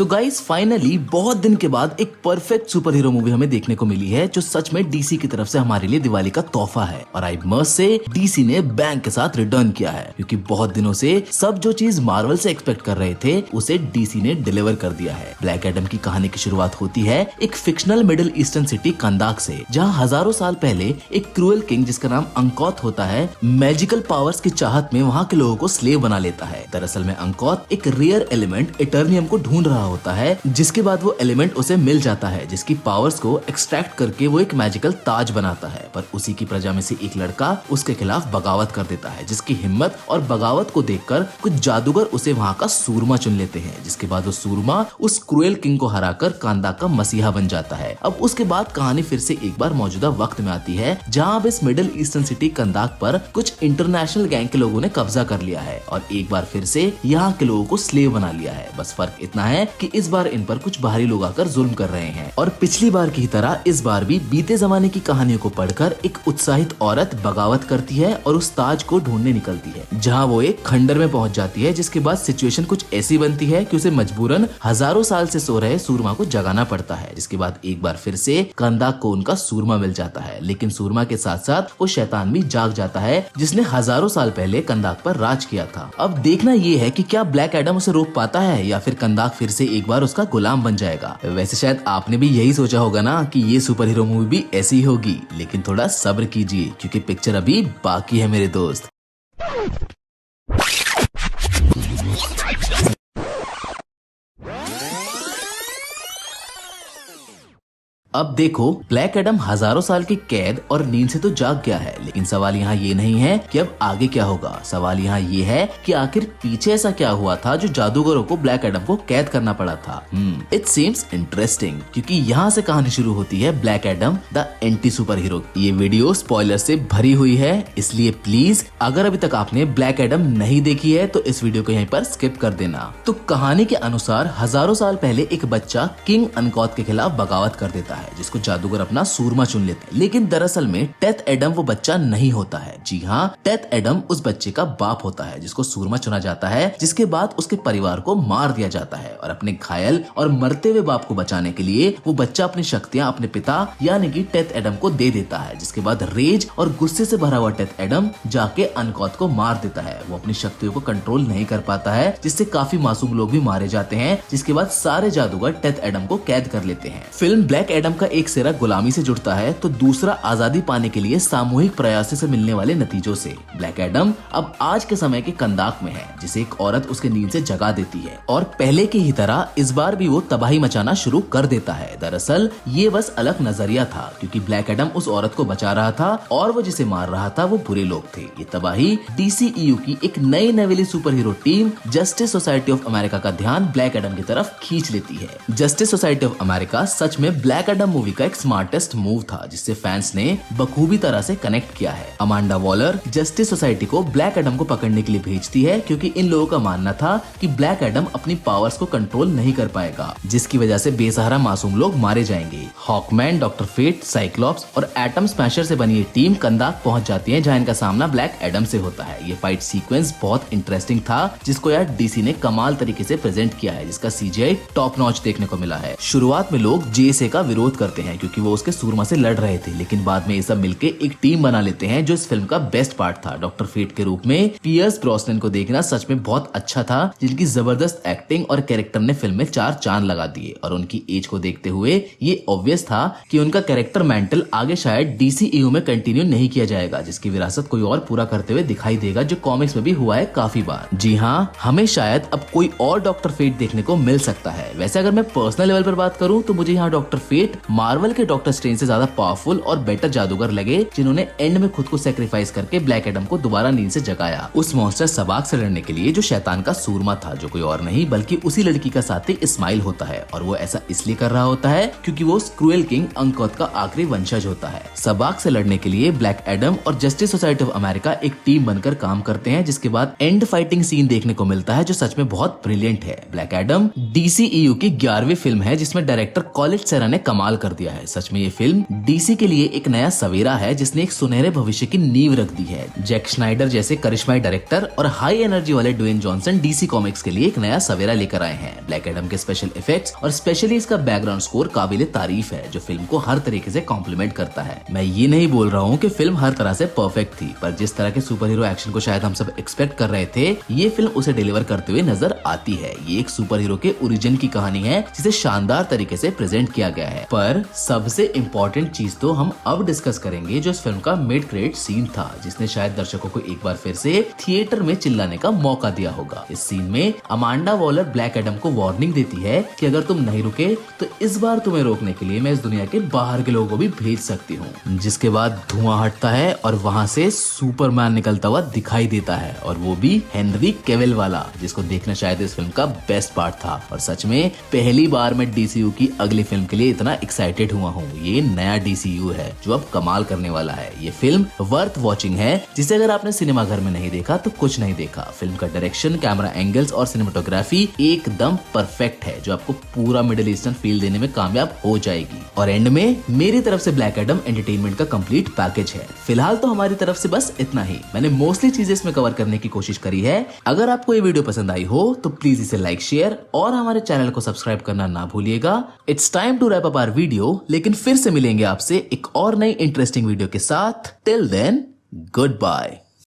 तो guys finally बहुत दिन के बाद एक परफेक्ट सुपर हीरो मूवी हमें देखने को मिली है जो सच में डीसी की तरफ से हमारे लिए दिवाली का तोहफा है। और आई मस्ट से डीसी ने बैंक के साथ रिटर्न किया है, क्योंकि बहुत दिनों से सब जो चीज मार्वल से एक्सपेक्ट कर रहे थे उसे डीसी ने डिलीवर कर दिया है। ब्लैक एडम की कहानी की शुरुआत होती है एक फिक्शनल मिडिल ईस्टर्न सिटी कंदाक से, जहाँ हजारों साल पहले एक क्रूएल किंग जिसका नाम अंकौत होता है मैजिकल पावर्स की चाहत में वहाँ के लोगों को स्लेव बना लेता है। दरअसल में अंकौत एक रेयर एलिमेंट इटर्नियम को ढूंढ रहा होता है, जिसके बाद वो एलिमेंट उसे मिल जाता है, जिसकी पावर्स को एक्सट्रैक्ट करके वो एक मैजिकल ताज बनाता है। पर उसी की प्रजा में से एक लड़का उसके खिलाफ बगावत कर देता है, जिसकी हिम्मत और बगावत को देखकर कुछ जादूगर उसे वहाँ का सूरमा चुन लेते हैं। जिसके बाद वो सूरमा उस क्रूएल किंग को हराकर कांदा का मसीहा बन जाता है। अब उसके बाद कहानी फिर से एक बार मौजूदा वक्त में आती है, जहाँ अब इस मिडिल ईस्टर्न सिटी कंदाक पर कुछ इंटरनेशनल गैंग के लोगों ने कब्जा कर लिया है और एक बार फिर से यहाँ के लोगों को स्लेव बना लिया है। बस फर्क इतना है कि इस बार इन पर कुछ बाहरी लोग आकर जुल्म कर रहे हैं। और पिछली बार की तरह इस बार भी बीते जमाने की कहानियों को पढ़कर एक उत्साहित औरत बगावत करती है और उस ताज को ढूंढने निकलती है, जहाँ वो एक खंडर में पहुंच जाती है। जिसके बाद सिचुएशन कुछ ऐसी बनती है कि उसे मजबूरन हजारों साल से सो रहे सूरमा को जगाना पड़ता है। जिसके बाद एक बार फिर से कंदाक को उनका सूरमा मिल जाता है, लेकिन सूरमा के साथ साथ वो शैतान भी जाग जाता है जिसने हजारों साल पहले कंदाक पर राज किया था। अब देखना ये है कि क्या ब्लैक एडम उसे रोक पाता है या फिर कंदाक फिर से एक बार उसका गुलाम बन जाएगा। वैसे शायद आपने भी यही सोचा होगा ना कि ये सुपर हीरो मूवी भी ऐसी ही होगी, लेकिन थोड़ा सब्र कीजिए क्योंकि पिक्चर अभी बाकी है मेरे दोस्त। अब देखो, ब्लैक एडम हजारों साल की कैद और नींद से तो जाग गया है, लेकिन सवाल यहाँ ये नहीं है कि अब आगे क्या होगा। सवाल यहाँ ये है कि आखिर पीछे ऐसा क्या हुआ था जो जादूगरों को ब्लैक एडम को कैद करना पड़ा था। इट सीम्स इंटरेस्टिंग, क्योंकि यहाँ से कहानी शुरू होती है black Adam the anti super hero. ये वीडियो स्पॉइलर से भरी हुई है, इसलिए प्लीज अगर अभी तक आपने ब्लैक एडम नहीं देखी है तो इस वीडियो को यहीं पर स्किप कर देना। तो कहानी के अनुसार हजारों साल पहले एक बच्चा किंग अनकौत के खिलाफ बगावत कर देता है, जिसको जादूगर अपना सूरमा चुन लेते हैं। लेकिन दरअसल में टेथ एडम वो बच्चा नहीं होता है। जी हाँ, टेथ एडम उस बच्चे का बाप होता है जिसको सूरमा चुना जाता है। जिसके बाद उसके परिवार को मार दिया जाता है और अपने घायल और मरते हुए बाप को बचाने के लिए वो बच्चा अपनी शक्तियां अपने पिता यानी कि टेथ एडम को दे देता है। जिसके बाद रेज और गुस्से से भरा हुआ टेथ एडम जाके अनकौत को मार देता है। वो अपनी शक्तियों को कंट्रोल नहीं कर पाता है, जिससे काफी मासूम लोग भी मारे जाते हैं। जिसके बाद सारे जादूगर टेथ एडम को कैद कर लेते हैं। फिल्म ब्लैक एडम का एक सिरा गुलामी से जुड़ता है तो दूसरा आजादी पाने के लिए सामूहिक प्रयासों से मिलने वाले नतीजों से। ब्लैक एडम अब आज के समय के कंदाक में है, जिसे एक औरत उसके नींद से जगा देती है और पहले की ही तरह इस बार भी वो तबाही मचाना शुरू कर देता है। दरअसल ये बस अलग नजरिया था, क्योंकि ब्लैक एडम उस औरत को बचा रहा था और वो जिसे मार रहा था वो बुरे लोग थे। ये तबाही DCEU की एक नई नवेली super hero team justice society of America का ध्यान ब्लैक एडम की तरफ खींच लेती है। जस्टिस सोसाइटी ऑफ अमेरिका सच में ब्लैक एडम मूवी का एक स्मार्टेस्ट मूव था, जिससे फैंस ने बखूबी तरह से कनेक्ट किया है। अमांडा वॉलर जस्टिस सोसाइटी को ब्लैक एडम को पकड़ने के लिए भेजती है, क्योंकि इन लोगों का मानना था कि ब्लैक एडम अपनी पावर्स को कंट्रोल नहीं कर पाएगा, जिसकी वजह से बेसहारा मासूम लोग मारे जाएंगे। हॉकमैन, डॉक्टर फेट, साइक्लॉप्स और एटम स्मैशर से बनी ये टीम कंदाक पहुंच जाती है, जहां इनका सामना ब्लैक एडम से होता है। ये फाइट सीक्वेंस बहुत इंटरेस्टिंग था, जिसको यार डीसी ने कमाल तरीके से प्रेजेंट किया है, जिसका CGI टॉप नॉच देखने को मिला है। शुरुआत में लोग JSA का विरोध करते हैं क्योंकि वो उसके सूरमा से लड़ रहे थे, लेकिन बाद में ये सब मिलके एक टीम बना लेते हैं, जो इस फिल्म का बेस्ट पार्ट था। डॉक्टर फेट के रूप में पियर्स ब्रॉसनन को देखना सच में बहुत अच्छा था, जिनकी जबरदस्त एक्टिंग और कैरेक्टर ने फिल्म में 4 चांद लगा दिए। और उनकी एज को देखते हुए ये ऑब्वियस था कि उनका कैरेक्टर मेंटल आगे शायद DCEU में कंटिन्यू नहीं किया जाएगा, जिसकी विरासत कोई और पूरा करते हुए दिखाई देगा, जो कॉमिक्स में भी हुआ है काफी बार। जी हाँ, हमें शायद अब कोई और डॉक्टर फेट देखने को मिल सकता है। वैसे अगर मैं पर्सनल लेवल पर बात करूँ तो मुझे यहाँ डॉक्टर फेट मार्वल के डॉक्टर स्ट्रेंज से ज्यादा पावरफुल और बेटर जादूगर लगे, जिन्होंने एंड में खुद को सेक्रीफाइस करके ब्लैक एडम को दोबारा नींद से जगाया, उस मॉन्स्टर सबाक से लड़ने के लिए, जो शैतान का सूरमा था, जो कोई और नहीं बल्कि उसी लड़की का साथी इस्माइल होता है। और वो ऐसा इसलिए कर रहा होता है क्योंकि वो क्रूएल किंग अंकौत का आखिरी वंशज होता है। सबाक से लड़ने के लिए ब्लैक एडम और जस्टिस सोसाइटी ऑफ अमेरिका एक टीम बनकर काम करते हैं, जिसके बाद एंड फाइटिंग सीन देखने को मिलता है, जो सच में बहुत ब्रिलियंट है। ब्लैक एडम DCEU की 11वीं फिल्म है, जिसमें डायरेक्टर कॉलेज सेरा ने कमाल कमाल कर दिया है। सच में ये फिल्म डीसी के लिए एक नया सवेरा है जिसने एक सुनहरे भविष्य की नींव रख दी है। जैक स्नाइडर जैसे करिश्माई डायरेक्टर और हाई एनर्जी वाले ड्वेन जॉनसन डीसी कॉमिक्स के लिए एक नया सवेरा लेकर आए हैं। ब्लैक एडम के स्पेशल इफेक्ट्स और स्पेशली इसका बैकग्राउंड स्कोर काबिले तारीफ है, जो फिल्म को हर तरीके से कॉम्प्लीमेंट करता है। मैं ये नहीं बोल रहा हूँ कि फिल्म हर तरह से परफेक्ट थी, पर जिस तरह के सुपर हीरो एक्शन को शायद हम सब एक्सपेक्ट कर रहे थे, ये फिल्म उसे डिलीवर करते हुए नजर आती है। ये एक सुपर हीरो के ओरिजिन की कहानी है जिसे शानदार तरीके से प्रेजेंट किया गया है। पर सबसे इम्पोर्टेंट चीज तो हम अब डिस्कस करेंगे, जो इस फिल्म का मिड क्रेडिट सीन था, जिसने शायद दर्शकों को एक बार फिर से थिएटर में चिल्लाने का मौका दिया होगा। इस सीन में अमांडा वॉलर ब्लैक एडम को वार्निंग देती है कि अगर तुम नहीं रुके तो इस बार तुम्हें रोकने के लिए मैं इस दुनिया के बाहर के लोगों को भी भेज सकती हूँ। जिसके बाद धुआं हटता है और वहाँ से सुपरमैन निकलता हुआ दिखाई देता है, और वो भी हेनरी कैविल वाला, जिसको देखना शायद इस फिल्म का बेस्ट पार्ट था। और सच में पहली बार मैं डीसीयू की अगली फिल्म के लिए इतना एक्साइटेड हुआ हूँ। ये नया डीसीयू है जो अब कमाल करने वाला है। ये फिल्म वर्थ वॉचिंग है, जिसे अगर आपने सिनेमा घर में नहीं देखा तो कुछ नहीं देखा। फिल्म का डायरेक्शन, कैमरा एंगल्स और सिनेमेटोग्राफी एकदम परफेक्ट है, जो आपको पूरा मिडिल ईस्टर्न फील देने में कामयाब हो जाएगी। और एंड में मेरी तरफ से ब्लैक एडम एंटरटेनमेंट का कंप्लीट पैकेज है। फिलहाल तो हमारी तरफ से बस इतना ही। मैंने मोस्टली चीजें इसमें कवर करने की कोशिश करी है। अगर आपको ये वीडियो पसंद आई हो तो प्लीज इसे लाइक, शेयर और हमारे चैनल को सब्सक्राइब करना ना भूलिएगा। It's time to wrap up our video, लेकिन फिर से मिलेंगे आपसे एक और नई इंटरेस्टिंग वीडियो के साथ। Till then, good bye.